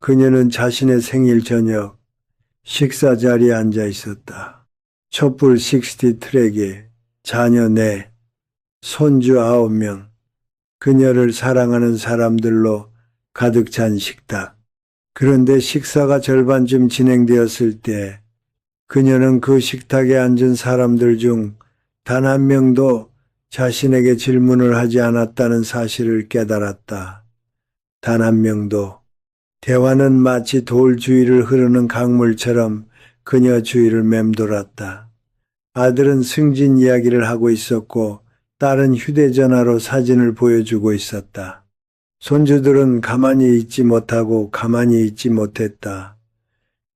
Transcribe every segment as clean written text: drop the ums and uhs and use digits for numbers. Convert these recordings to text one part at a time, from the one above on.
그녀는 자신의 생일 저녁 식사 자리에 앉아 있었다. 촛불 60 트랙에 자녀 4, 손주 9명, 그녀를 사랑하는 사람들로 가득 찬 식탁. 그런데 식사가 절반쯤 진행되었을 때 그녀는 그 식탁에 앉은 사람들 중 단 한 명도 자신에게 질문을 하지 않았다는 사실을 깨달았다. 단 한 명도. 대화는 마치 돌 주위를 흐르는 강물처럼 그녀 주위를 맴돌았다. 아들은 승진 이야기를 하고 있었고 딸은 휴대전화로 사진을 보여주고 있었다. 손주들은 가만히 있지 못하고 가만히 있지 못했다.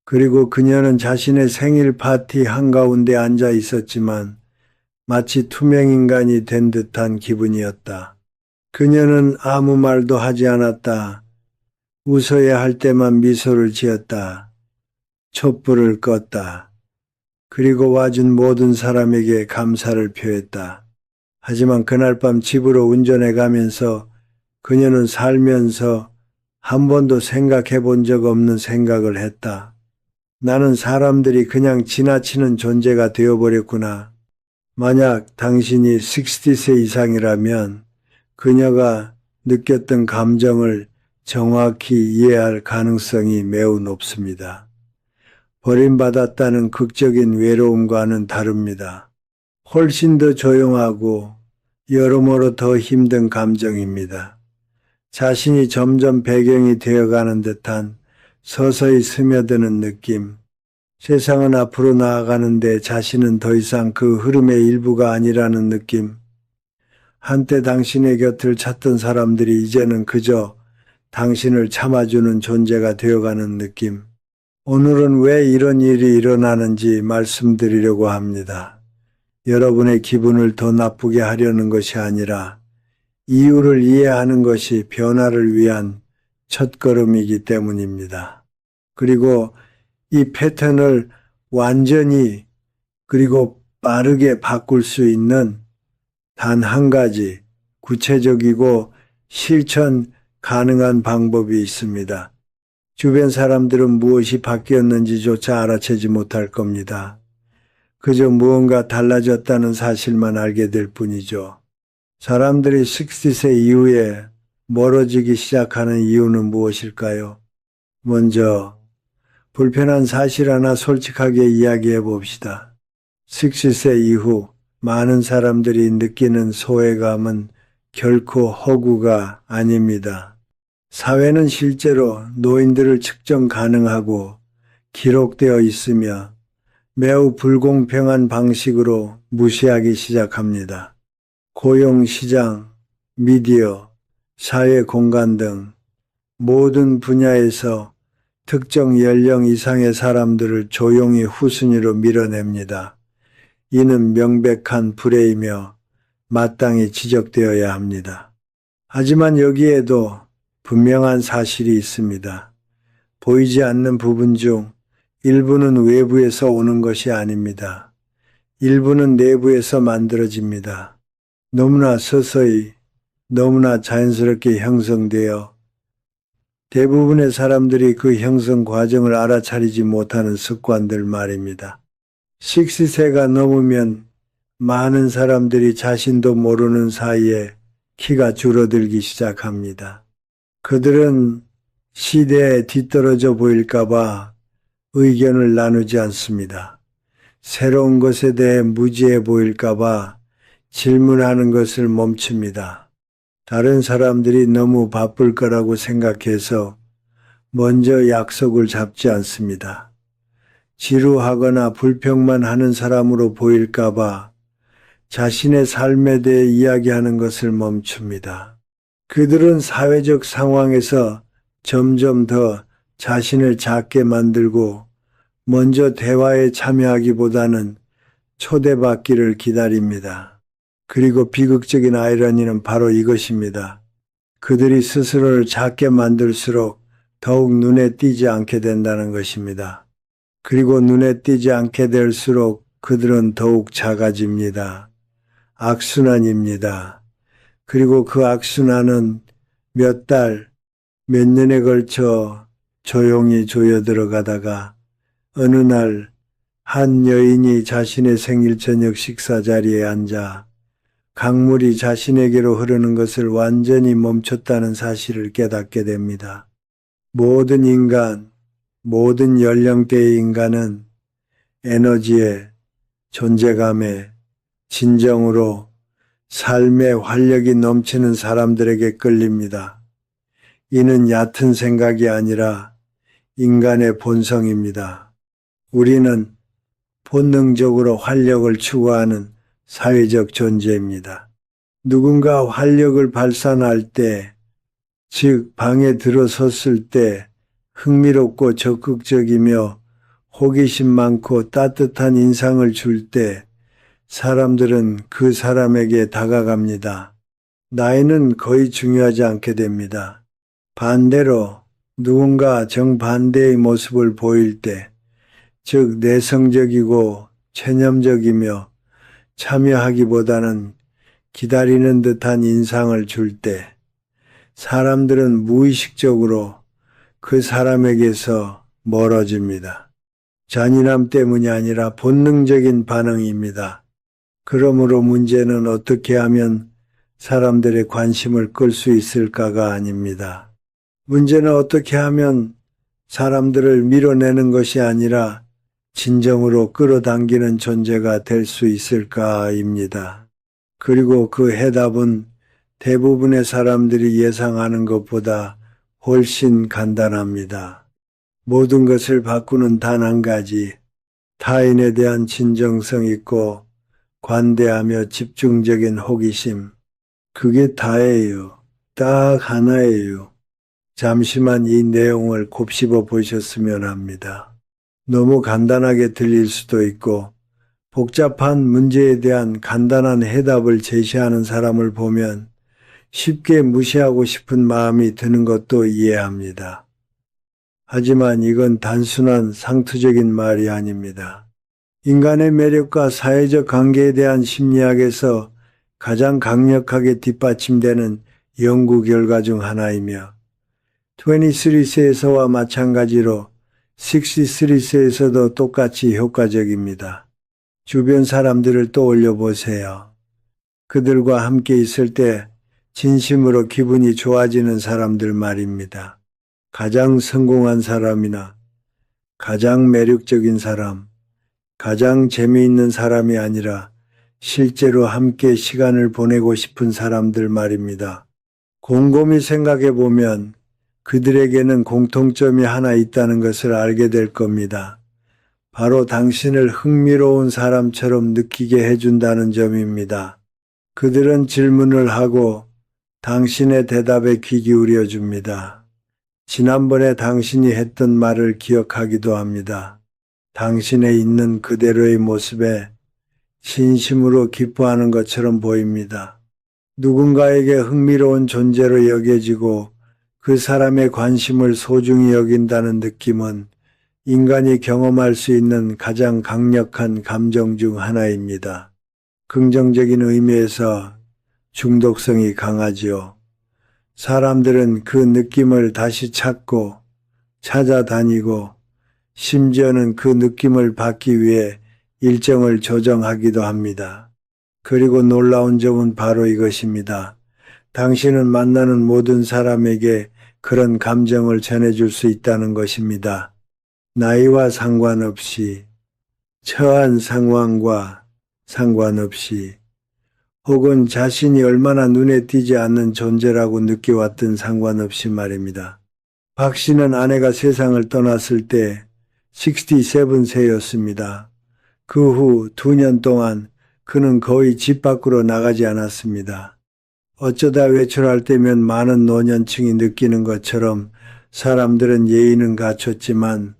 그리고 그녀는 자신의 생일 파티 한가운데 앉아 있었지만 마치 투명인간이 된 듯한 기분이었다. 그녀는 아무 말도 하지 않았다. 웃어야 할 때만 미소를 지었다. 촛불을 껐다. 그리고 와준 모든 사람에게 감사를 표했다. 하지만 그날 밤 집으로 운전해 가면서 그녀는 살면서 한 번도 생각해 본 적 없는 생각을 했다. 나는 사람들이 그냥 지나치는 존재가 되어버렸구나. 만약 당신이 60세 이상이라면 그녀가 느꼈던 감정을 정확히 이해할 가능성이 매우 높습니다. 버림받았다는 극적인 외로움과는 다릅니다. 훨씬 더 조용하고 여러모로 더 힘든 감정입니다. 자신이 점점 배경이 되어가는 듯한 서서히 스며드는 느낌. 세상은 앞으로 나아가는데 자신은 더 이상 그 흐름의 일부가 아니라는 느낌. 한때 당신의 곁을 찾던 사람들이 이제는 그저 당신을 참아주는 존재가 되어가는 느낌. 오늘은 왜 이런 일이 일어나는지 말씀드리려고 합니다. 여러분의 기분을 더 나쁘게 하려는 것이 아니라 이유를 이해하는 것이 변화를 위한 첫걸음이기 때문입니다. 그리고 이 패턴을 완전히 그리고 빠르게 바꿀 수 있는 단 한 가지 구체적이고 실천 가능한 방법이 있습니다. 주변 사람들은 무엇이 바뀌었는지조차 알아채지 못할 겁니다. 그저 무언가 달라졌다는 사실만 알게 될 뿐이죠. 사람들이 60세 이후에 멀어지기 시작하는 이유는 무엇일까요? 먼저 불편한 사실 하나 솔직하게 이야기해 봅시다. 60세 이후 많은 사람들이 느끼는 소외감은 결코 허구가 아닙니다. 사회는 실제로 노인들을 측정 가능하고 기록되어 있으며 매우 불공평한 방식으로 무시하기 시작합니다. 고용시장, 미디어, 사회 공간 등 모든 분야에서 특정 연령 이상의 사람들을 조용히 후순위로 밀어냅니다. 이는 명백한 불의이며 마땅히 지적되어야 합니다. 하지만 여기에도 분명한 사실이 있습니다. 보이지 않는 부분 중 일부는 외부에서 오는 것이 아닙니다. 일부는 내부에서 만들어집니다. 너무나 서서히, 너무나 자연스럽게 형성되어 대부분의 사람들이 그 형성 과정을 알아차리지 못하는 습관들 말입니다. 60세가 넘으면 많은 사람들이 자신도 모르는 사이에 키가 줄어들기 시작합니다. 그들은 시대에 뒤떨어져 보일까봐 의견을 나누지 않습니다. 새로운 것에 대해 무지해 보일까봐 질문하는 것을 멈춥니다. 다른 사람들이 너무 바쁠 거라고 생각해서 먼저 약속을 잡지 않습니다. 지루하거나 불평만 하는 사람으로 보일까봐 자신의 삶에 대해 이야기하는 것을 멈춥니다. 그들은 사회적 상황에서 점점 더 자신을 작게 만들고 먼저 대화에 참여하기보다는 초대받기를 기다립니다. 그리고 비극적인 아이러니는 바로 이것입니다. 그들이 스스로를 작게 만들수록 더욱 눈에 띄지 않게 된다는 것입니다. 그리고 눈에 띄지 않게 될수록 그들은 더욱 작아집니다. 악순환입니다. 그리고 그 악순환은 몇 달, 몇 년에 걸쳐 조용히 조여 들어가다가 어느 날 한 여인이 자신의 생일 저녁 식사 자리에 앉아 강물이 자신에게로 흐르는 것을 완전히 멈췄다는 사실을 깨닫게 됩니다. 모든 인간, 모든 연령대의 인간은 에너지에, 존재감에, 진정으로 삶의 활력이 넘치는 사람들에게 끌립니다. 이는 얕은 생각이 아니라 인간의 본성입니다. 우리는 본능적으로 활력을 추구하는 사회적 존재입니다. 누군가 활력을 발산할 때, 즉 방에 들어섰을 때 흥미롭고 적극적이며 호기심 많고 따뜻한 인상을 줄 때 사람들은 그 사람에게 다가갑니다. 나이는 거의 중요하지 않게 됩니다. 반대로 누군가 정반대의 모습을 보일 때, 즉 내성적이고 체념적이며 참여하기보다는 기다리는 듯한 인상을 줄 때 사람들은 무의식적으로 그 사람에게서 멀어집니다. 잔인함 때문이 아니라 본능적인 반응입니다. 그러므로 문제는 어떻게 하면 사람들의 관심을 끌 수 있을까가 아닙니다. 문제는 어떻게 하면 사람들을 밀어내는 것이 아니라 진정으로 끌어당기는 존재가 될 수 있을까입니다. 그리고 그 해답은 대부분의 사람들이 예상하는 것보다 훨씬 간단합니다. 모든 것을 바꾸는 단 한 가지, 타인에 대한 진정성 있고 관대하며 집중적인 호기심. 그게 다예요. 딱 하나예요. 잠시만 이 내용을 곱씹어 보셨으면 합니다. 너무 간단하게 들릴 수도 있고 복잡한 문제에 대한 간단한 해답을 제시하는 사람을 보면 쉽게 무시하고 싶은 마음이 드는 것도 이해합니다. 하지만 이건 단순한 상투적인 말이 아닙니다. 인간의 매력과 사회적 관계에 대한 심리학에서 가장 강력하게 뒷받침되는 연구 결과 중 하나이며 23세에서와 마찬가지로 63세에서도 똑같이 효과적입니다. 주변 사람들을 떠올려 보세요. 그들과 함께 있을 때 진심으로 기분이 좋아지는 사람들 말입니다. 가장 성공한 사람이나 가장 매력적인 사람, 가장 재미있는 사람이 아니라 실제로 함께 시간을 보내고 싶은 사람들 말입니다. 곰곰이 생각해 보면 그들에게는 공통점이 하나 있다는 것을 알게 될 겁니다. 바로 당신을 흥미로운 사람처럼 느끼게 해준다는 점입니다. 그들은 질문을 하고 당신의 대답에 귀 기울여 줍니다. 지난번에 당신이 했던 말을 기억하기도 합니다. 당신의 있는 그대로의 모습에 진심으로 기뻐하는 것처럼 보입니다. 누군가에게 흥미로운 존재로 여겨지고 그 사람의 관심을 소중히 여긴다는 느낌은 인간이 경험할 수 있는 가장 강력한 감정 중 하나입니다. 긍정적인 의미에서 중독성이 강하지요. 사람들은 그 느낌을 다시 찾고 찾아다니고 심지어는 그 느낌을 받기 위해 일정을 조정하기도 합니다. 그리고 놀라운 점은 바로 이것입니다. 당신은 만나는 모든 사람에게 그런 감정을 전해줄 수 있다는 것입니다. 나이와 상관없이, 처한 상황과 상관없이, 혹은 자신이 얼마나 눈에 띄지 않는 존재라고 느껴왔든 상관없이 말입니다. 박 씨는 아내가 세상을 떠났을 때 67세였습니다. 그 후 2년 동안 그는 거의 집 밖으로 나가지 않았습니다. 어쩌다 외출할 때면 많은 노년층이 느끼는 것처럼 사람들은 예의는 갖췄지만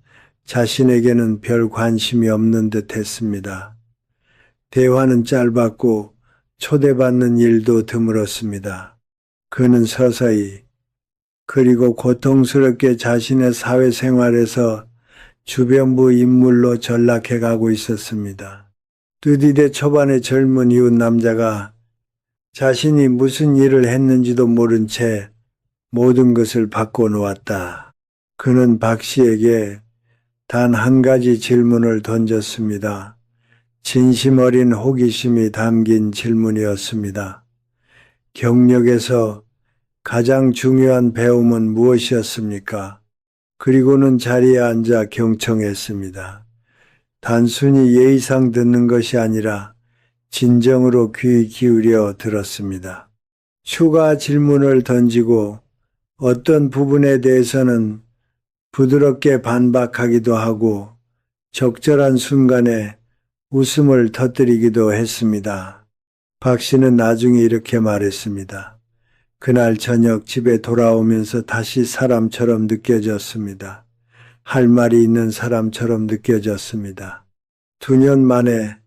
자신에게는 별 관심이 없는 듯 했습니다. 대화는 짧았고 초대받는 일도 드물었습니다. 그는 서서히 그리고 고통스럽게 자신의 사회생활에서 주변부 인물로 전락해 가고 있었습니다. 두디대 초반의 젊은 이웃 남자가 자신이 무슨 일을 했는지도 모른 채 모든 것을 바꿔놓았다. 그는 박 씨에게 단 한 가지 질문을 던졌습니다. 진심 어린 호기심이 담긴 질문이었습니다. 경력에서 가장 중요한 배움은 무엇이었습니까? 그리고는 자리에 앉아 경청했습니다. 단순히 예의상 듣는 것이 아니라 진정으로 귀 기울여 들었습니다. 추가 질문을 던지고 어떤 부분에 대해서는 부드럽게 반박하기도 하고 적절한 순간에 웃음을 터뜨리기도 했습니다. 박 씨는 나중에 이렇게 말했습니다. 그날 저녁 집에 돌아오면서 다시 사람처럼 느껴졌습니다. 할 말이 있는 사람처럼 느껴졌습니다. 2년 만에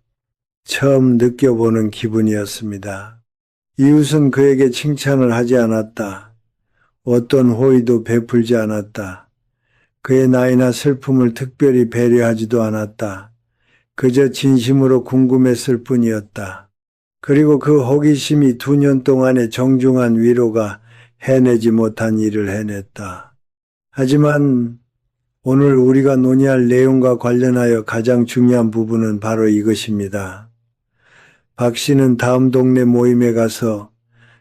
처음 느껴보는 기분이었습니다. 이웃은 그에게 칭찬을 하지 않았다. 어떤 호의도 베풀지 않았다. 그의 나이나 슬픔을 특별히 배려하지도 않았다. 그저 진심으로 궁금했을 뿐이었다. 그리고 그 호기심이 2년 동안의 정중한 위로가 해내지 못한 일을 해냈다. 하지만 오늘 우리가 논의할 내용과 관련하여 가장 중요한 부분은 바로 이것입니다. 박 씨는 다음 동네 모임에 가서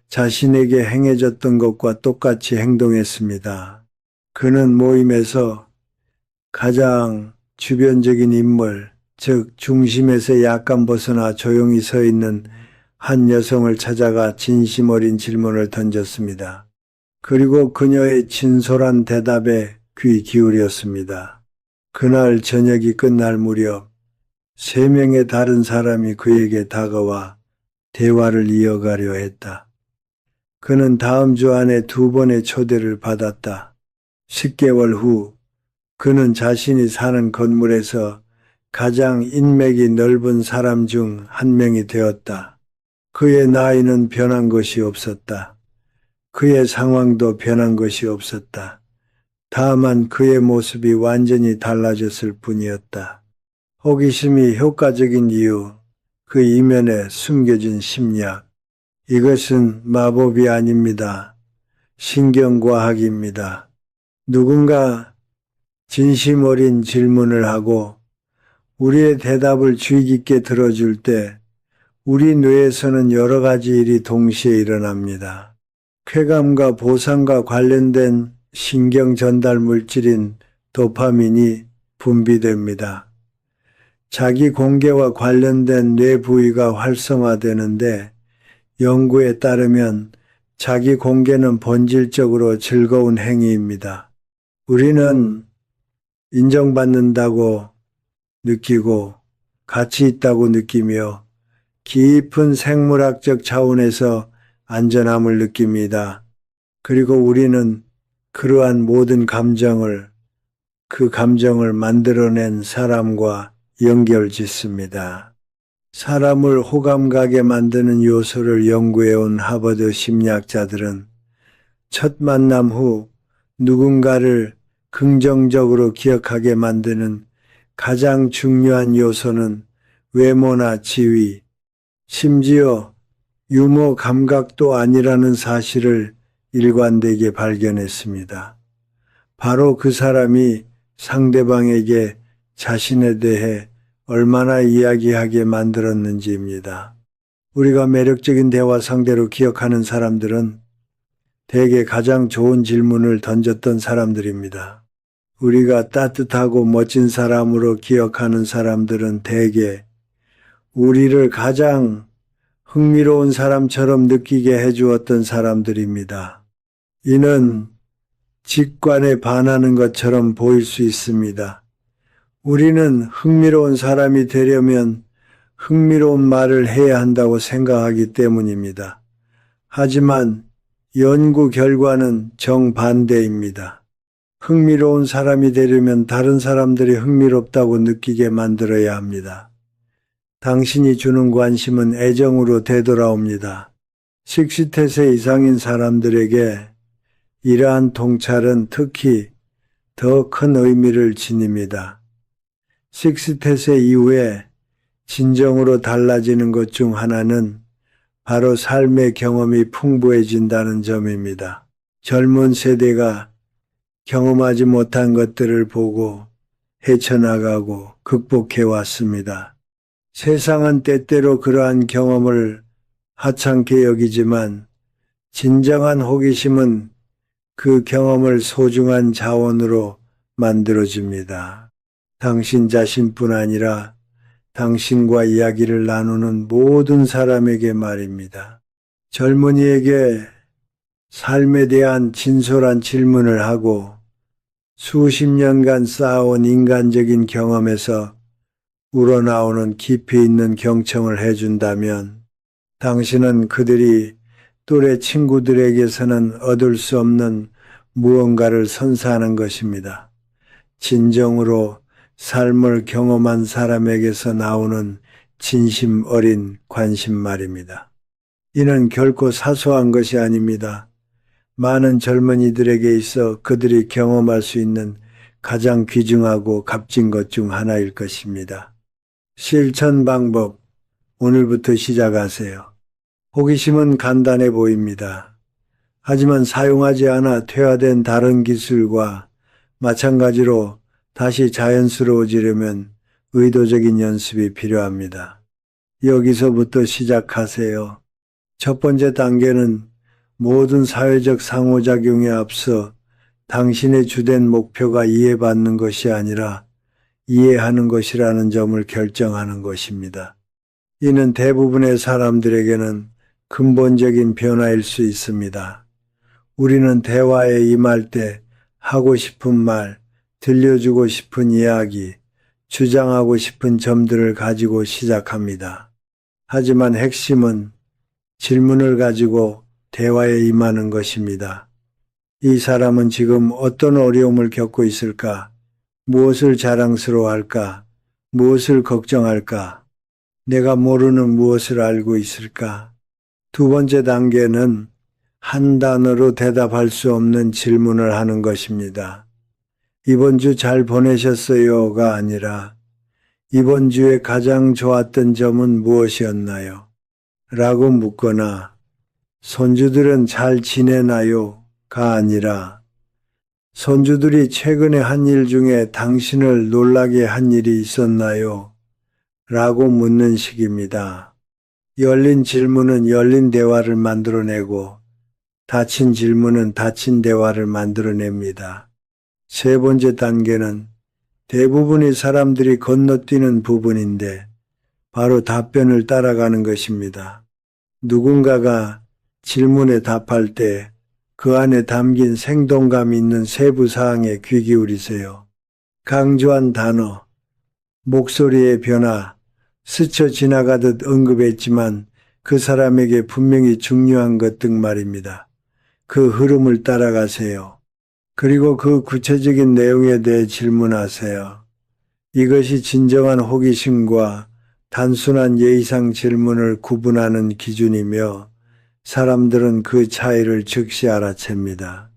자신에게 행해졌던 것과 똑같이 행동했습니다. 그는 모임에서 가장 주변적인 인물, 즉 중심에서 약간 벗어나 조용히 서 있는 한 여성을 찾아가 진심 어린 질문을 던졌습니다. 그리고 그녀의 진솔한 대답에 귀 기울였습니다. 그날 저녁이 끝날 무렵 3명의 다른 사람이 그에게 다가와 대화를 이어가려 했다. 그는 다음 주 안에 2번의 초대를 받았다. 10개월 후 그는 자신이 사는 건물에서 가장 인맥이 넓은 사람 중 한 명이 되었다. 그의 나이는 변한 것이 없었다. 그의 상황도 변한 것이 없었다. 다만 그의 모습이 완전히 달라졌을 뿐이었다. 호기심이 효과적인 이유, 그 이면에 숨겨진 심리학. 이것은 마법이 아닙니다. 신경과학입니다. 누군가 진심 어린 질문을 하고 우리의 대답을 주의 깊게 들어줄 때 우리 뇌에서는 여러 가지 일이 동시에 일어납니다. 쾌감과 보상과 관련된 신경 전달 물질인 도파민이 분비됩니다. 자기 공개와 관련된 뇌 부위가 활성화되는데 연구에 따르면 자기 공개는 본질적으로 즐거운 행위입니다. 우리는 인정받는다고 느끼고 가치 있다고 느끼며 깊은 생물학적 차원에서 안전함을 느낍니다. 그리고 우리는 그러한 모든 감정을 그 감정을 만들어낸 사람과 연결짓습니다. 사람을 호감 가게 만드는 요소를 연구해온 하버드 심리학자들은 첫 만남 후 누군가를 긍정적으로 기억하게 만드는 가장 중요한 요소는 외모나 지위, 심지어 유머 감각도 아니라는 사실을 일관되게 발견했습니다. 바로 그 사람이 상대방에게 자신에 대해 얼마나 이야기하게 만들었는지입니다. 우리가 매력적인 대화 상대로 기억하는 사람들은 대개 가장 좋은 질문을 던졌던 사람들입니다. 우리가 따뜻하고 멋진 사람으로 기억하는 사람들은 대개 우리를 가장 흥미로운 사람처럼 느끼게 해주었던 사람들입니다. 이는 직관에 반하는 것처럼 보일 수 있습니다. 우리는 흥미로운 사람이 되려면 흥미로운 말을 해야 한다고 생각하기 때문입니다. 하지만 연구 결과는 정반대입니다. 흥미로운 사람이 되려면 다른 사람들이 흥미롭다고 느끼게 만들어야 합니다. 당신이 주는 관심은 애정으로 되돌아옵니다. 60세 이상인 사람들에게 이러한 통찰은 특히 더 큰 의미를 지닙니다. 60세 이후에 진정으로 달라지는 것 중 하나는 바로 삶의 경험이 풍부해진다는 점입니다. 젊은 세대가 경험하지 못한 것들을 보고 헤쳐나가고 극복해 왔습니다. 세상은 때때로 그러한 경험을 하찮게 여기지만 진정한 호기심은 그 경험을 소중한 자원으로 만들어줍니다. 당신 자신뿐 아니라 당신과 이야기를 나누는 모든 사람에게 말입니다. 젊은이에게 삶에 대한 진솔한 질문을 하고 수십 년간 쌓아온 인간적인 경험에서 우러나오는 깊이 있는 경청을 해준다면 당신은 그들이 또래 친구들에게서는 얻을 수 없는 무언가를 선사하는 것입니다. 진정으로 삶을 경험한 사람에게서 나오는 진심 어린 관심 말입니다. 이는 결코 사소한 것이 아닙니다. 많은 젊은이들에게 있어 그들이 경험할 수 있는 가장 귀중하고 값진 것 중 하나일 것입니다. 실천 방법, 오늘부터 시작하세요. 호기심은 간단해 보입니다. 하지만 사용하지 않아 퇴화된 다른 기술과 마찬가지로 다시 자연스러워지려면 의도적인 연습이 필요합니다. 여기서부터 시작하세요. 첫 번째 단계는 모든 사회적 상호작용에 앞서 당신의 주된 목표가 이해받는 것이 아니라 이해하는 것이라는 점을 결정하는 것입니다. 이는 대부분의 사람들에게는 근본적인 변화일 수 있습니다. 우리는 대화에 임할 때 하고 싶은 말, 들려주고 싶은 이야기, 주장하고 싶은 점들을 가지고 시작합니다. 하지만 핵심은 질문을 가지고 대화에 임하는 것입니다. 이 사람은 지금 어떤 어려움을 겪고 있을까? 무엇을 자랑스러워할까? 무엇을 걱정할까? 내가 모르는 무엇을 알고 있을까? 두 번째 단계는 한 단어로 대답할 수 없는 질문을 하는 것입니다. 이번 주 잘 보내셨어요가 아니라 이번 주에 가장 좋았던 점은 무엇이었나요? 라고 묻거나 손주들은 잘 지내나요?가 아니라 손주들이 최근에 한 일 중에 당신을 놀라게 한 일이 있었나요? 라고 묻는 식입니다. 열린 질문은 열린 대화를 만들어내고 닫힌 질문은 닫힌 대화를 만들어냅니다. 세 번째 단계는 대부분의 사람들이 건너뛰는 부분인데 바로 답변을 따라가는 것입니다. 누군가가 질문에 답할 때 그 안에 담긴 생동감 있는 세부 사항에 귀 기울이세요. 강조한 단어, 목소리의 변화, 스쳐 지나가듯 언급했지만 그 사람에게 분명히 중요한 것 등 말입니다. 그 흐름을 따라가세요. 그리고 그 구체적인 내용에 대해 질문하세요. 이것이 진정한 호기심과 단순한 예의상 질문을 구분하는 기준이며 사람들은 그 차이를 즉시 알아챕니다.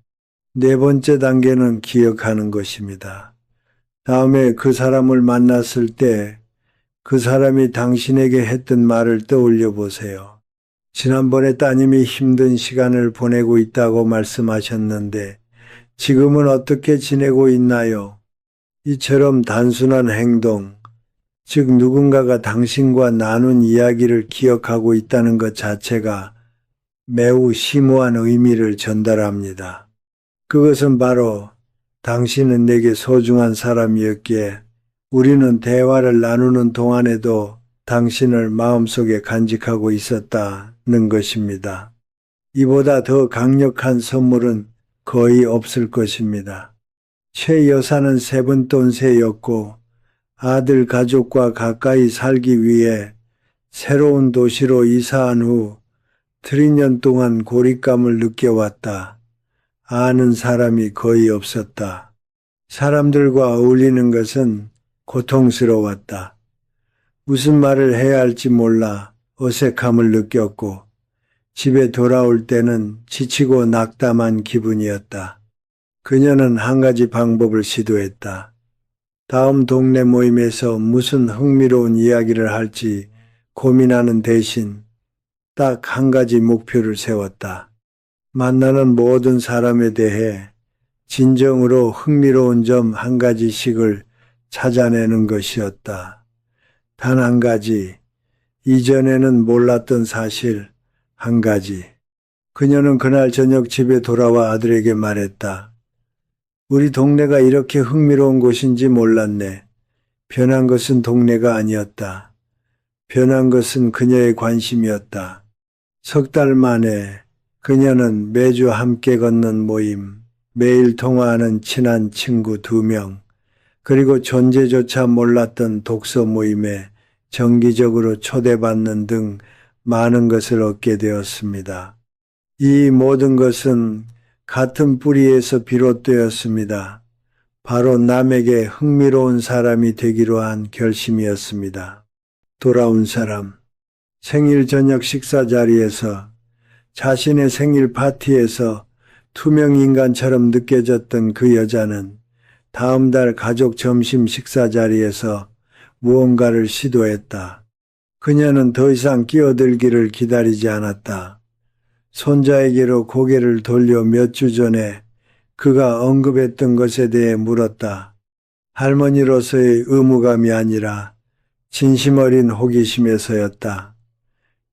네 번째 단계는 기억하는 것입니다. 다음에 그 사람을 만났을 때 그 사람이 당신에게 했던 말을 떠올려 보세요. 지난번에 따님이 힘든 시간을 보내고 있다고 말씀하셨는데 지금은 어떻게 지내고 있나요? 이처럼 단순한 행동, 즉 누군가가 당신과 나눈 이야기를 기억하고 있다는 것 자체가 매우 심오한 의미를 전달합니다. 그것은 바로 당신은 내게 소중한 사람이었기에 우리는 대화를 나누는 동안에도 당신을 마음속에 간직하고 있었다는 것입니다. 이보다 더 강력한 선물은 거의 없을 것입니다. 최 여사는 세븐돈세였고 아들 가족과 가까이 살기 위해 새로운 도시로 이사한 후 3년 동안 고립감을 느껴왔다. 아는 사람이 거의 없었다. 사람들과 어울리는 것은 고통스러웠다. 무슨 말을 해야 할지 몰라 어색함을 느꼈고 집에 돌아올 때는 지치고 낙담한 기분이었다. 그녀는 한 가지 방법을 시도했다. 다음 동네 모임에서 무슨 흥미로운 이야기를 할지 고민하는 대신 딱 한 가지 목표를 세웠다. 만나는 모든 사람에 대해 진정으로 흥미로운 점 한 가지씩을 찾아내는 것이었다. 단 한 가지, 이전에는 몰랐던 사실 한 가지. 그녀는 그날 저녁 집에 돌아와 아들에게 말했다. 우리 동네가 이렇게 흥미로운 곳인지 몰랐네. 변한 것은 동네가 아니었다. 변한 것은 그녀의 관심이었다. 석 달 만에 그녀는 매주 함께 걷는 모임, 매일 통화하는 친한 친구 2명, 그리고 존재조차 몰랐던 독서 모임에 정기적으로 초대받는 등 많은 것을 얻게 되었습니다. 이 모든 것은 같은 뿌리에서 비롯되었습니다. 바로 남에게 흥미로운 사람이 되기로 한 결심이었습니다. 돌아온 사람. 생일 저녁 식사 자리에서, 자신의 생일 파티에서 투명 인간처럼 느껴졌던 그 여자는 다음 달 가족 점심 식사 자리에서 무언가를 시도했다. 그녀는 더 이상 끼어들기를 기다리지 않았다. 손자에게로 고개를 돌려 몇 주 전에 그가 언급했던 것에 대해 물었다. 할머니로서의 의무감이 아니라 진심 어린 호기심에서였다.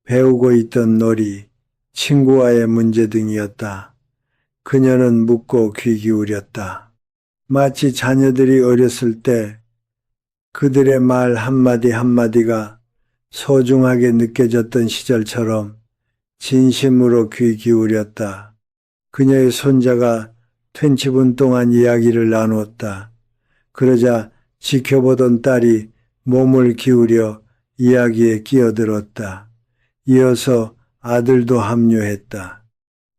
배우고 있던 놀이, 친구와의 문제 등이었다. 그녀는 묻고 귀 기울였다. 마치 자녀들이 어렸을 때 그들의 말 한마디 한마디가 소중하게 느껴졌던 시절처럼 진심으로 귀 기울였다. 그녀의 손자가 20분 동안 이야기를 나누었다. 그러자 지켜보던 딸이 몸을 기울여 이야기에 끼어들었다. 이어서 아들도 합류했다.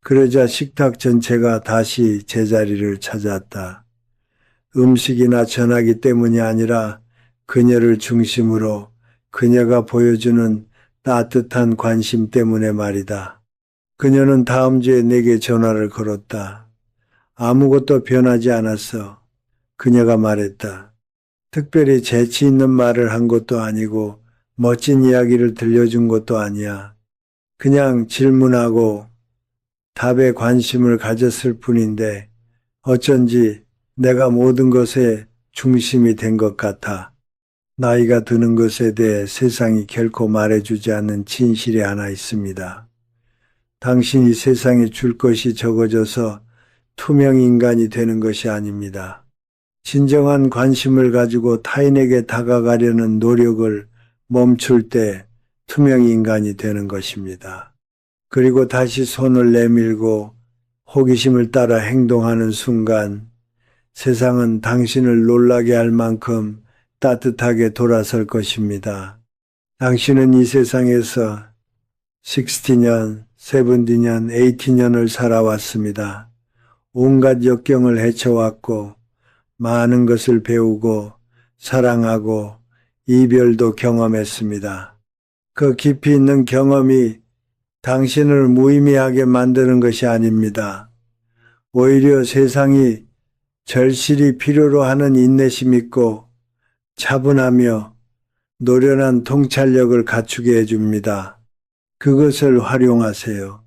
그러자 식탁 전체가 다시 제자리를 찾았다. 음식이나 전화기 때문이 아니라 그녀를 중심으로 그녀가 보여주는 따뜻한 관심 때문에 말이다. 그녀는 다음 주에 내게 전화를 걸었다. 아무것도 변하지 않았어. 그녀가 말했다. 특별히 재치 있는 말을 한 것도 아니고 멋진 이야기를 들려준 것도 아니야. 그냥 질문하고 답에 관심을 가졌을 뿐인데 어쩐지 내가 모든 것의 중심이 된 것 같아. 나이가 드는 것에 대해 세상이 결코 말해주지 않는 진실이 하나 있습니다. 당신이 세상에 줄 것이 적어져서 투명 인간이 되는 것이 아닙니다. 진정한 관심을 가지고 타인에게 다가가려는 노력을 멈출 때 투명 인간이 되는 것입니다. 그리고 다시 손을 내밀고 호기심을 따라 행동하는 순간 세상은 당신을 놀라게 할 만큼 따뜻하게 돌아설 것입니다. 당신은 이 세상에서 60년, 70년, 80년을 살아왔습니다. 온갖 역경을 헤쳐왔고 많은 것을 배우고 사랑하고 이별도 경험했습니다. 그 깊이 있는 경험이 당신을 무의미하게 만드는 것이 아닙니다. 오히려 세상이 절실히 필요로 하는 인내심 있고 차분하며 노련한 통찰력을 갖추게 해줍니다. 그것을 활용하세요.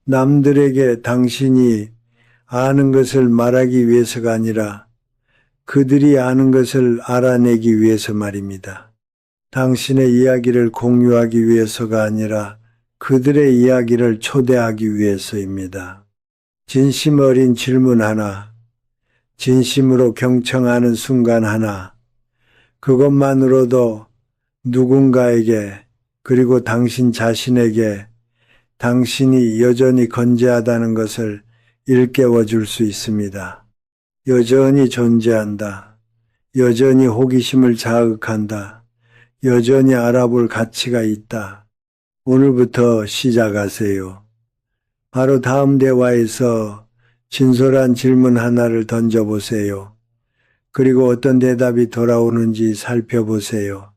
남들에게 당신이 아는 것을 말하기 위해서가 아니라 그들이 아는 것을 알아내기 위해서 말입니다. 당신의 이야기를 공유하기 위해서가 아니라 그들의 이야기를 초대하기 위해서입니다. 진심 어린 질문 하나, 진심으로 경청하는 순간 하나, 그것만으로도 누군가에게 그리고 당신 자신에게 당신이 여전히 건재하다는 것을 일깨워 줄 수 있습니다. 여전히 존재한다. 여전히 호기심을 자극한다. 여전히 알아볼 가치가 있다. 오늘부터 시작하세요. 바로 다음 대화에서 진솔한 질문 하나를 던져보세요. 그리고 어떤 대답이 돌아오는지 살펴보세요.